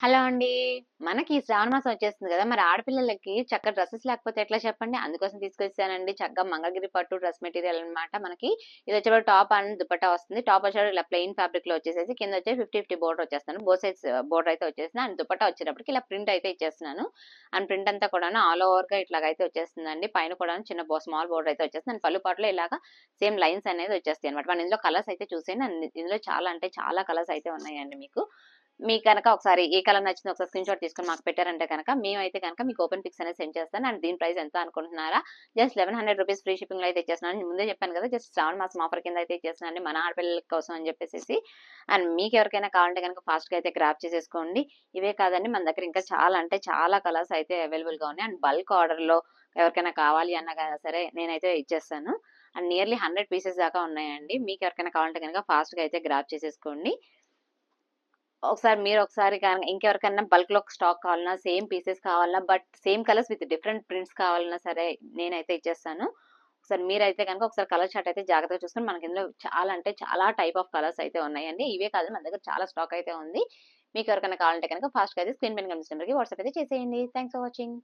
Hello అండి. మనకి శ్రావణ మాసం వచ్చేస్తుంది గదా! మరి ఆడపిల్లలకి చక్కగా డ్రెసెస్ లేకపోతే ఎట్లా చెప్పండి? అందుకోసం తీసుకొచ్చేసానండి చక్కగా మంగళగిరి పట్టు డ్రెస్ మెటీరియల్ అన్నమాట. మనకి ఇది వచ్చేటప్పటికి టాప్ అండ్ దుపట్టా వస్తుంది. టాప్ వచ్చేటప్పటికి ఇలా ప్లెయిన్ ఫ్యాబ్రిక్‌లో వచ్చేసేసి కింద వచ్చేసి 50, 50 బోర్డర్ వచ్చేస్తున్నాను. బోత్ సైడ్స్ బోర్డర్ అయితే వచ్చేసింది. అండ్ దుపట్టా వచ్చేటప్పటికి ఇలా ప్రింట్ అయితే ఇచ్చేస్తున్నాను. అండ్ ప్రింట్ అంతా కూడాను ఆల్ ఓవర్‌గా ఇట్లాగైతే వచ్చేస్తుందండి. పైన కూడాను చిన్న స్మాల్ బోర్డర్ అయితే వచ్చేస్తుంది. అండ్ పళ్ళు పాటులో ఇలాగా సేమ్ లైన్స్ అనేది వచ్చేస్తాయన్నమాట. మనం ఇందులో కలర్స్ అయితే చూసేయండి. అండ్ ఇందులో చాలా అంటే చాలా కలర్స్ అయితే ఉన్నాయండి మీకు. మీకు గనక ఒకసారి ఏ కలర్ నచ్చిందో ఒకసారి స్క్రీన్‌షాట్ తీసుకొని మాకు పెట్టారంటే గనక మేమైతే గనక మీకు ఓపెన్ పిక్స్ అనేది సెండ్ చేస్తాను. అండ్ దీని ప్రైస్ ఎంత అనుకుంటున్నారా? జస్ట్ రూ. 1100 ఫ్రీ షిప్పింగ్‌లో అయితే ఇచ్చేస్తున్నాను. ముందే చెప్పాను కదా! జస్ట్ శ్రావణ మాసం ఆఫర్ కింద అయితే ఇచ్చేస్తున్నానండి మన ఆడపిల్లల కోసం అని చెప్పేసేసి. అండ్ మీకెవరికైనా కావాలంటే గనక ఫాస్ట్‌గా అయితే గ్రాబ్ చేసేసుకోండి. ఇవే కాదండి మన దగ్గర ఇంకా చాలా అంటే చాలా కలర్స్ అయితే అవైలబుల్‌గా ఉన్నాయి. అండ్ బల్క్ ఆర్డర్‌లో ఎవరికైనా కావాలి అన్నా సరే నేనైతే ఇచ్చేస్తాను. అండ్ నియర్లీ 100 పీసెస్ దాకా ఉన్నాయండి. మీకెవరికైనా కావాలంటే గనక ఫాస్ట్‌గా అయితే గ్రాబ్ చేసేసుకోండి. ఒకసారి ఇంకెవరికన్నా బల్క్‌లో స్టాక్ కావాలన్నా, సేమ్ పీసెస్ కావాలన్నా, but same colours with different prints కావాలన్నా సరే నేనైతే ఇచ్చేస్తాను. ఒకసారి మీరైతే గనుక ఒకసారి కలర్ చార్ట్ అయితే జాగ్రత్తగా చూసుకొని మనకి ఇందులో చాలా అంటే చాలా టైప్ ఆఫ్ కలర్స్ అయితే ఉన్నాయండి. ఇవే కాదు మన దగ్గర చాలా స్టాక్ అయితే ఉంది. మీకు ఎవరికైనా కావాలంటే గనుక ఫాస్ట్‌గా అయితే స్క్రీన్ పైన కనిపిస్తున్న నెంబర్‌కి వాట్సాప్ అయితే చేసేయండి. Thanks for watching.